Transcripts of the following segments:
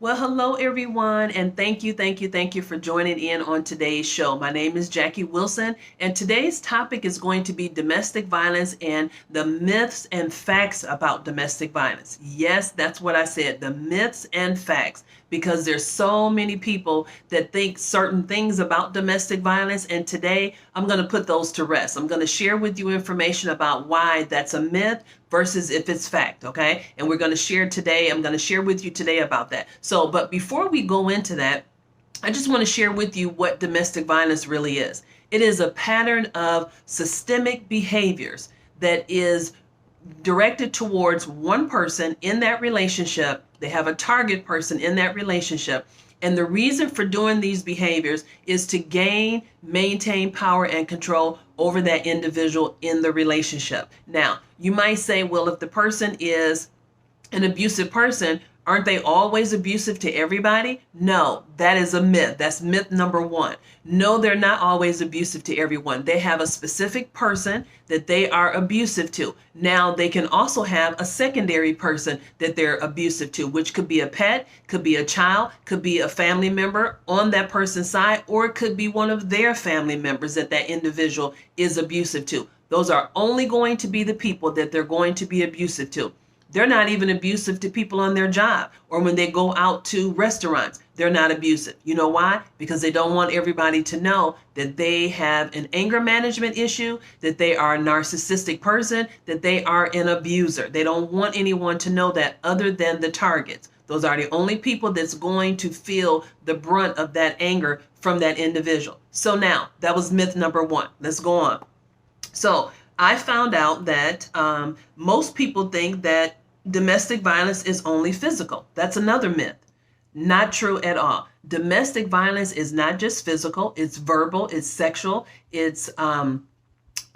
Well, hello everyone, and thank you for joining in on today's show. My name is Jackie Wilson, and today's topic is going to be domestic violence and the myths and facts about domestic violence. Yes, that's what I said, the myths and facts, because there's so many people that think certain things about domestic violence, and today I'm going to put those to rest. I'm going to share with you information about why that's a myth versus if it's fact, okay? And I'm going to share with you today about that. So, but before we go into that, I just want to share with you what domestic violence really is. It is a pattern of systemic behaviors that is directed towards one person in that relationship. They have a target person in that relationship. And the reason for doing these behaviors is to gain, maintain power and control over that individual in the relationship. Now, you might say, well, if the person is an abusive person, aren't they always abusive to everybody? No, that is a myth. That's myth number one. No, they're not always abusive to everyone. They have a specific person that they are abusive to. Now, they can also have a secondary person that they're abusive to, which could be a pet, could be a child, could be a family member on that person's side, or it could be one of their family members that that individual is abusive to. Those are only going to be the people that they're going to be abusive to. They're not even abusive to people on their job or when they go out to restaurants. They're not abusive. You know why? Because they don't want everybody to know that they have an anger management issue, that they are a narcissistic person, that they are an abuser. They don't want anyone to know that other than the targets. Those are the only people that's going to feel the brunt of that anger from that individual. So now, that was myth number one. Let's go on. So I found out that most people think that domestic violence is only physical. That's another myth. Not true at all. Domestic violence is not just physical, it's verbal, it's sexual, it's a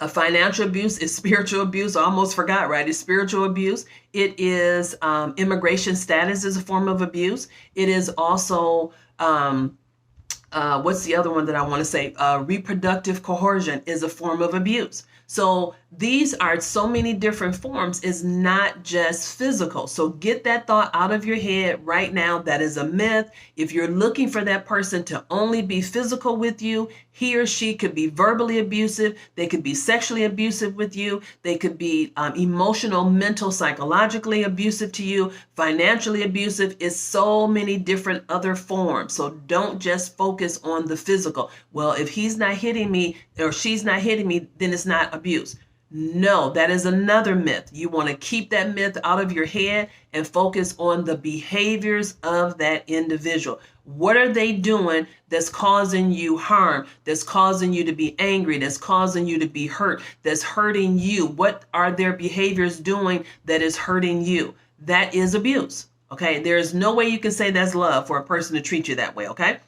financial abuse, it's spiritual abuse. I almost forgot, right? It's spiritual abuse. It is immigration status is a form of abuse. It is also what's the other one that I want to say? Reproductive coercion is a form of abuse. So these are so many different forms. It's not just physical. So get that thought out of your head right now. That is a myth. If you're looking for that person to only be physical with you, he or she could be verbally abusive. They could be sexually abusive with you. They could be emotional, mental, psychologically abusive to you, financially abusive. It's so many different other forms. So don't just focus on the physical. Well, if he's not hitting me or she's not hitting me, then it's not abuse. No, that is another myth. You want to keep that myth out of your head and focus on the behaviors of that individual. What are they doing that's causing you harm, that's causing you to be angry, that's causing you to be hurt, that's hurting you? What are their behaviors doing that is hurting you? That is abuse. Okay, there's no way you can say that's love for a person to treat you that way. Okay.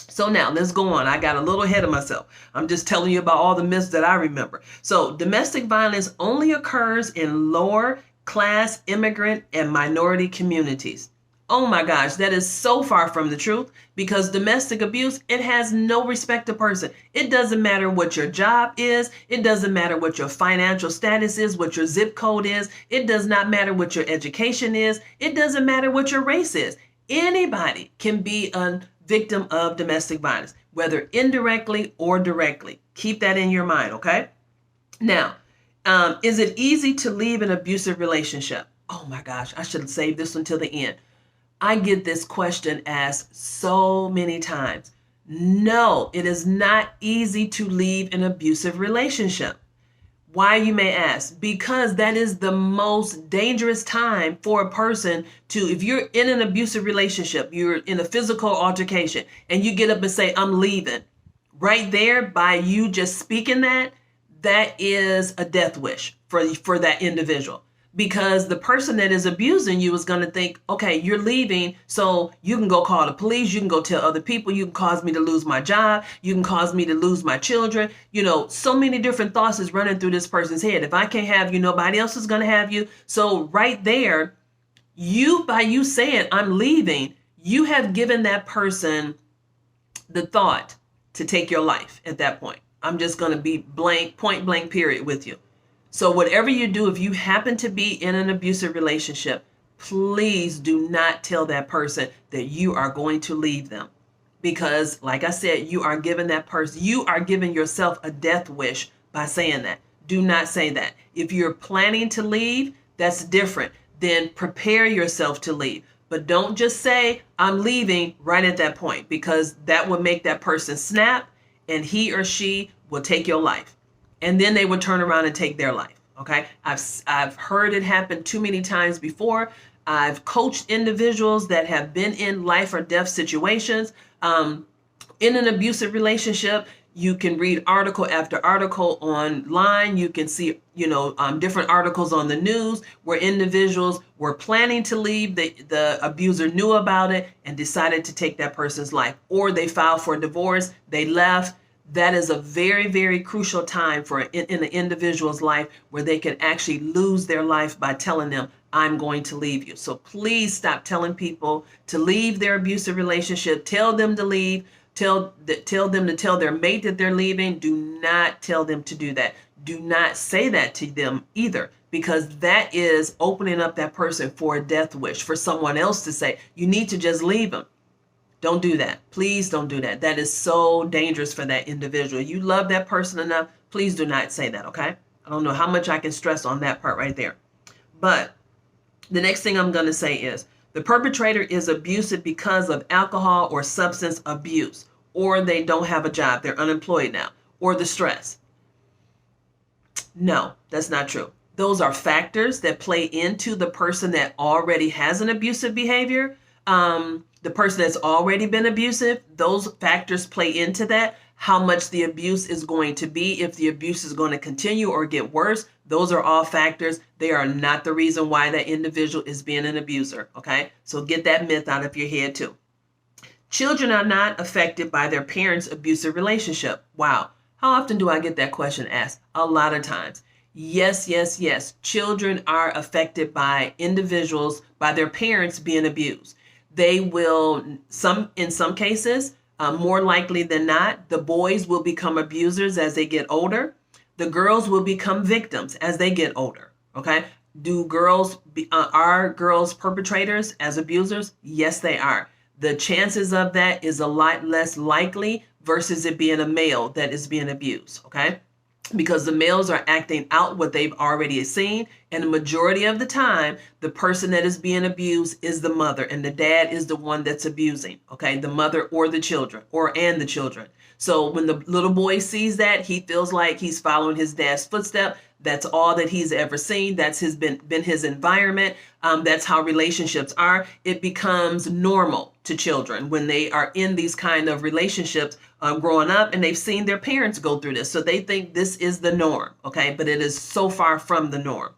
So now let's go on. I got a little ahead of myself. I'm just telling you about all the myths that I remember. So domestic violence only occurs in lower class immigrant and minority communities. Oh my gosh, that is so far from the truth, because domestic abuse, it has no respect to person. It doesn't matter what your job is. It doesn't matter what your financial status is, what your zip code is. It does not matter what your education is. It doesn't matter what your race is. Anybody can be a victim of domestic violence, whether indirectly or directly. Keep that in your mind, okay? Now, is it easy to leave an abusive relationship? Oh my gosh, I should have saved this until the end. I get this question asked so many times. No, it is not easy to leave an abusive relationship. Why, you may ask? Because that is the most dangerous time for a person to, if you're in an abusive relationship, you're in a physical altercation, and you get up and say, I'm leaving. Right there, by you just speaking that, that is a death wish for that individual. Because the person that is abusing you is going to think, okay, you're leaving, so you can go call the police, you can go tell other people, you can cause me to lose my job, you can cause me to lose my children. You know, so many different thoughts is running through this person's head. If I can't have you, nobody else is going to have you. So right there, by you saying I'm leaving, you have given that person the thought to take your life at that point. I'm just going to be blank, point blank period with you. So whatever you do, if you happen to be in an abusive relationship, please do not tell that person that you are going to leave them. Because like I said, you are giving yourself a death wish by saying that. Do not say that. If you're planning to leave, that's different. Then prepare yourself to leave. But don't just say, I'm leaving right at that point, because that will make that person snap and he or she will take your life. And then they will turn around and take their life. Okay. I've heard it happen too many times before. I've coached individuals that have been in life or death situations. In an abusive relationship, you can read article after article online. You can see, different articles on the news where individuals were planning to leave. The abuser knew about it and decided to take that person's life, or they filed for divorce. They left. That is a very, very crucial time in an individual's life where they can actually lose their life by telling them, I'm going to leave you. So please stop telling people to leave their abusive relationship. Tell them to leave. Tell them to tell their mate that they're leaving. Do not tell them to do that. Do not say that to them either, because that is opening up that person for a death wish, for someone else to say, you need to just leave them. Don't do that. Please don't do that. That is so dangerous for that individual. You love that person enough. Please do not say that, okay? I don't know how much I can stress on that part right there. But the next thing I'm going to say is the perpetrator is abusive because of alcohol or substance abuse, or they don't have a job. They're unemployed now, or the stress. No, that's not true. Those are factors that play into the person that already has an abusive behavior. The person that's already been abusive, those factors play into that. How much the abuse is going to be, if the abuse is going to continue or get worse. Those are all factors. They are not the reason why that individual is being an abuser. Okay, so get that myth out of your head too. Children are not affected by their parents' abusive relationship. Wow. How often do I get that question asked? A lot of times. Yes, yes, yes. Children are affected by individuals, by their parents being abused. They will, in some cases, more likely than not, the boys will become abusers as they get older. The girls will become victims as they get older. Okay. Are girls perpetrators as abusers? Yes, they are. The chances of that is a lot less likely versus it being a male that is being abused. Okay. Because the males are acting out what they've already seen. And the majority of the time, the person that is being abused is the mother, and the dad is the one that's abusing. Okay, the mother or the children, and the children. So when the little boy sees that, he feels like he's following his dad's footstep. That's all that he's ever seen. That's been his environment. That's how relationships are. It becomes normal to children when they are in these kind of relationships growing up, and they've seen their parents go through this. So they think this is the norm. Okay, but it is so far from the norm.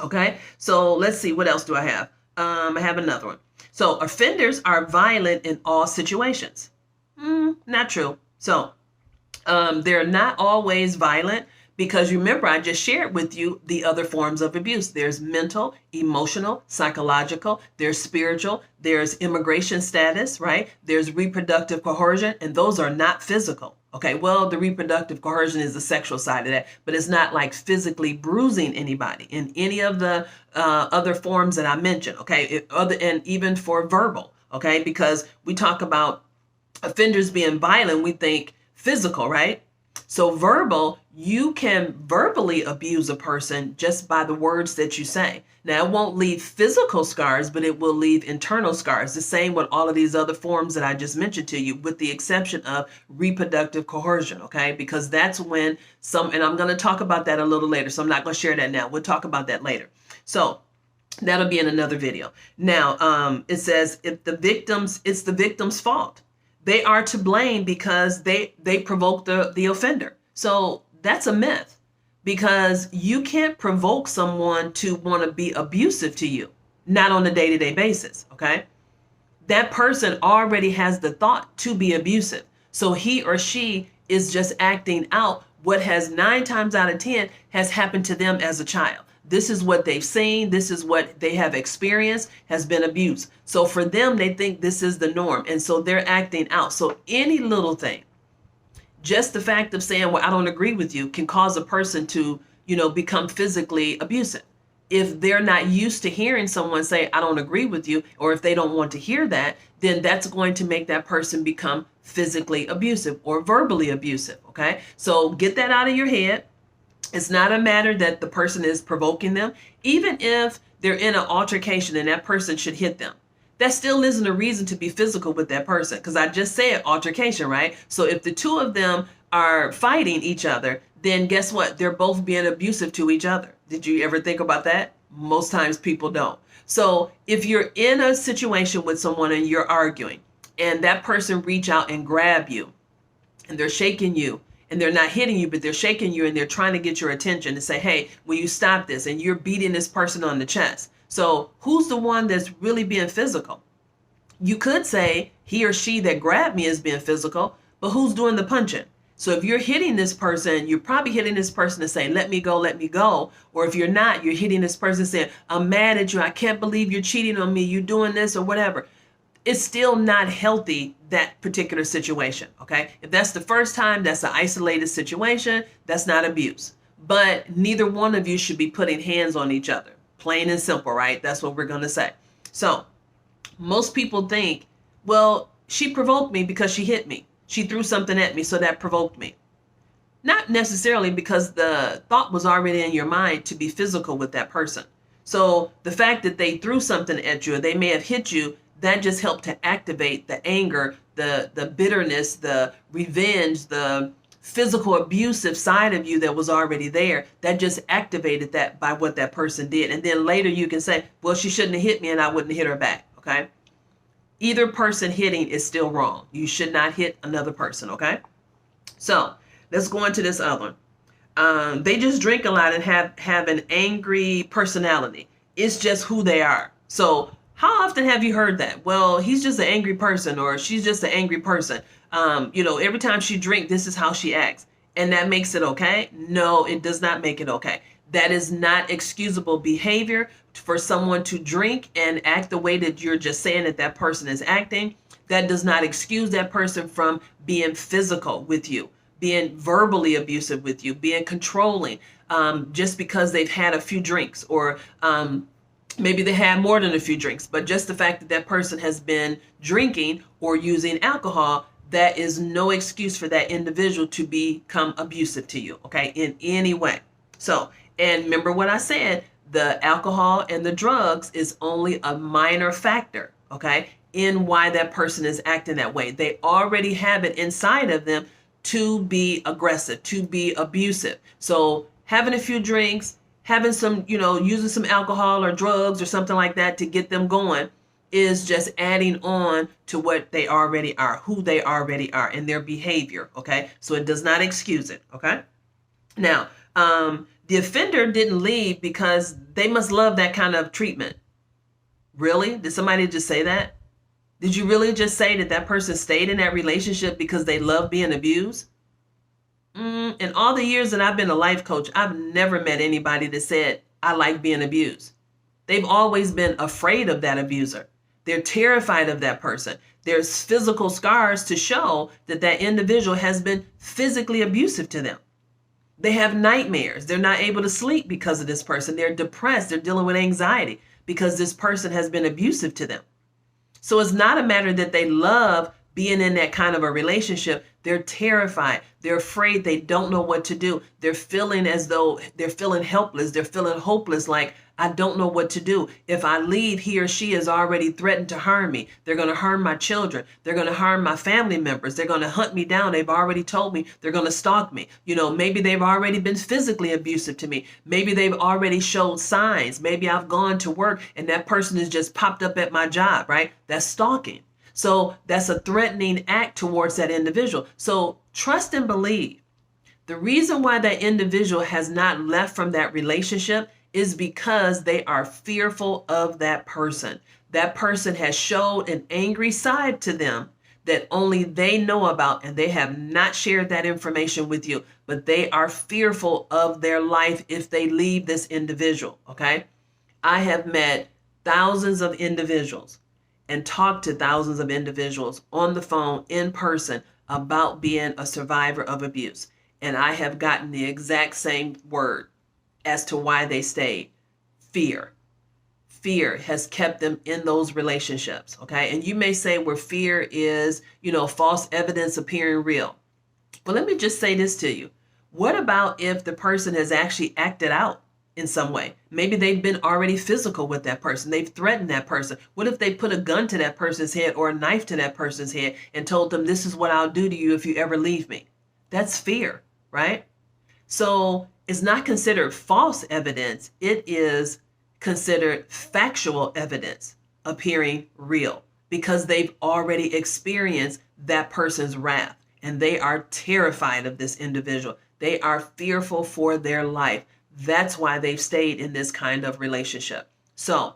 Okay, so let's see. What else do I have? I have another one. So offenders are violent in all situations. Not true. So they're not always violent, because remember, I just shared with you the other forms of abuse. There's mental, emotional, psychological, there's spiritual, there's immigration status, right? There's reproductive coercion, and those are not physical. Okay, well, the reproductive coercion is the sexual side of that, but it's not like physically bruising anybody in any of the other forms that I mentioned. Okay, and even for verbal. Okay, because we talk about offenders being violent, we think physical, right? So verbal, you can verbally abuse a person just by the words that you say. Now, it won't leave physical scars, but it will leave internal scars. The same with all of these other forms that I just mentioned to you, with the exception of reproductive coercion, okay? Because that's when and I'm going to talk about that a little later, so I'm not going to share that now. We'll talk about that later. So that'll be in another video. Now, it says it's the victim's fault. They are to blame because they provoked the offender. So that's a myth, because you can't provoke someone to want to be abusive to you, not on a day-to-day basis, okay? That person already has the thought to be abusive. So he or she is just acting out what has 9 times out of 10 has happened to them as a child. This is what they've seen. This is what they have experienced, has been abused. So for them, they think this is the norm. And so they're acting out. So any little thing, just the fact of saying, well, I don't agree with you, can cause a person to, become physically abusive. if they're not used to hearing someone say, I don't agree with you, or if they don't want to hear that, then that's going to make that person become physically abusive or verbally abusive. Okay. So get that out of your head. It's not a matter that the person is provoking them. Even if they're in an altercation and that person should hit them, that still isn't a reason to be physical with that person. Because I just said altercation, right? So if the two of them are fighting each other, then guess what? They're both being abusive to each other. Did you ever think about that? Most times people don't. So if you're in a situation with someone and you're arguing and that person reach out and grab you and they're shaking you and they're not hitting you, but they're shaking you and they're trying to get your attention to say, hey, will you stop this? And you're beating this person on the chest. So who's the one that's really being physical? You could say he or she that grabbed me is being physical, but who's doing the punching? So if you're hitting this person, you're probably hitting this person to say, let me go, let me go. Or if you're not, you're hitting this person saying, I'm mad at you. I can't believe you're cheating on me. You're doing this or whatever. It's still not healthy, that particular situation. Okay. If that's the first time, that's an isolated situation. That's not abuse. But neither one of you should be putting hands on each other. Plain and simple, right? That's what we're going to say. So most people think, well, she provoked me because she hit me. She threw something at me, so that provoked me. Not necessarily, because the thought was already in your mind to be physical with that person. So the fact that they threw something at you, or they may have hit you, that just helped to activate the anger, the bitterness, the revenge, the physical abusive side of you that was already there. That just activated that by what that person did. And then later you can say, well, she shouldn't have hit me and I wouldn't hit her back. Okay. Either person hitting is still wrong. You should not hit another person. Okay. So let's go into this other one. They just drink a lot and have an angry personality. It's just who they are. So how often have you heard that? Well, he's just an angry person, or she's just an angry person. Every time she drinks, this is how she acts. And that makes it okay? No, it does not make it okay. That is not excusable behavior for someone to drink and act the way that you're just saying that that person is acting. That does not excuse that person from being physical with you, being verbally abusive with you, being controlling, just because they've had a few drinks, or maybe they had more than a few drinks. But just the fact that that person has been drinking or using alcohol, that is no excuse for that individual to become abusive to you, okay, in any way. So, and remember what I said, the alcohol and the drugs is only a minor factor, okay, in why that person is acting that way. They already have it inside of them to be aggressive, to be abusive. So having a few drinks, having some, using some alcohol or drugs or something like that to get them going is just adding on to what they already are, who they already are, and their behavior, okay? So it does not excuse it, okay? Now, the offender didn't leave because they must love that kind of treatment. Really? Did somebody just say that? Did you really just say that that person stayed in that relationship because they love being abused? In all the years that I've been a life coach, I've never met anybody that said, I like being abused. They've always been afraid of that abuser. They're terrified of that person. There's physical scars to show that that individual has been physically abusive to them. They have nightmares. They're not able to sleep because of this person. They're depressed. They're dealing with anxiety because this person has been abusive to them. So it's not a matter that they love being in that kind of a relationship. They're terrified. They're afraid. They don't know what to do. They're feeling as though they're feeling helpless. They're feeling hopeless, like, I don't know what to do. If I leave, he or she has already threatened to harm me. They're going to harm my children. They're going to harm my family members. They're going to hunt me down. They've already told me they're going to stalk me. Maybe they've already been physically abusive to me. Maybe they've already showed signs. Maybe I've gone to work and that person has just popped up at my job, right? That's stalking. So that's a threatening act towards that individual. So trust and believe. The reason why that individual has not left from that relationship is because they are fearful of that person. That person has showed an angry side to them that only they know about, and they have not shared that information with you, but they are fearful of their life if they leave this individual, okay? I have met thousands of individuals and talked to thousands of individuals on the phone, in person, about being a survivor of abuse. And I have gotten the exact same word as to why they stayed. fear. Fear has kept them in those relationships, okay? And you may say where fear is, false evidence appearing real. Well, let me just say this to you. What about if the person has actually acted out in some way? Maybe they've been already physical with that person. They've threatened that person. What if they put a gun to that person's head or a knife to that person's head and told them, this is what I'll do to you if you ever leave me? That's fear, right? So it's not considered false evidence. It is considered factual evidence appearing real because they've already experienced that person's wrath and they are terrified of this individual. They are fearful for their life. That's why they've stayed in this kind of relationship. So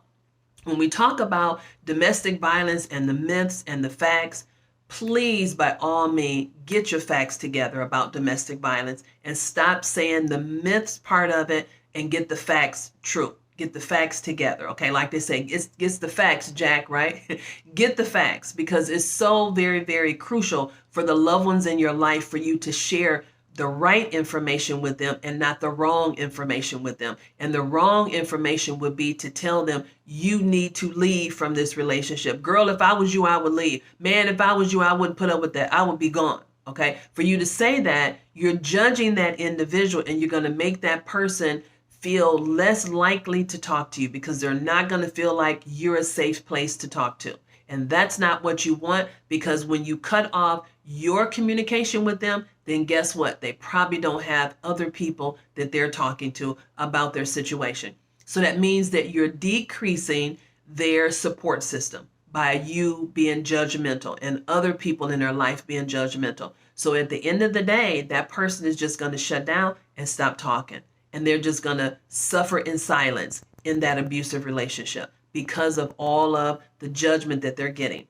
when we talk about domestic violence and the myths and the facts, please, by all means, get your facts together about domestic violence and stop saying the myths part of it and get the facts true. Get the facts together, okay? Like they say, it's the facts, Jack, right? Get the facts, because it's so very, very crucial for the loved ones in your life for you to share the right information with them and not the wrong information with them. And the wrong information would be to tell them you need to leave from this relationship. Girl, if I was you, I would leave. Man, if I was you, I wouldn't put up with that. I would be gone. Okay? For you to say that, you're judging that individual and you're going to make that person feel less likely to talk to you because they're not going to feel like you're a safe place to talk to. And that's not what you want, because when you cut off your communication with them, then guess what? They probably don't have other people that they're talking to about their situation. So that means that you're decreasing their support system by you being judgmental and other people in their life being judgmental. So at the end of the day, that person is just going to shut down and stop talking. And they're just going to suffer in silence in that abusive relationship because of all of the judgment that they're getting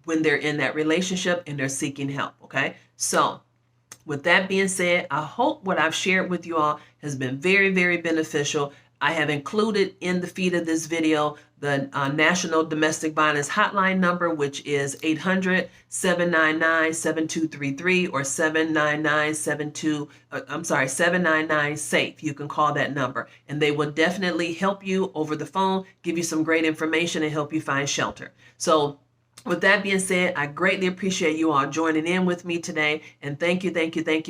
when they're in that relationship and they're seeking help. Okay. So with that being said, I hope what I've shared with you all has been very, very beneficial. I have included in the feed of this video the National Domestic Violence Hotline number, which is 800-799-7233 or 799-SAFE. You can call that number and they will definitely help you over the phone, give you some great information and help you find shelter. So with that being said, I greatly appreciate you all joining in with me today. And thank you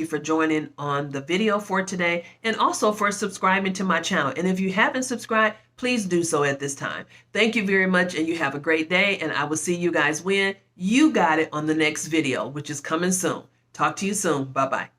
for joining on the video for today and also for subscribing to my channel. And if you haven't subscribed, please do so at this time. Thank you very much and you have a great day. And I will see you guys when you got it on the next video, which is coming soon. Talk to you soon. Bye-bye.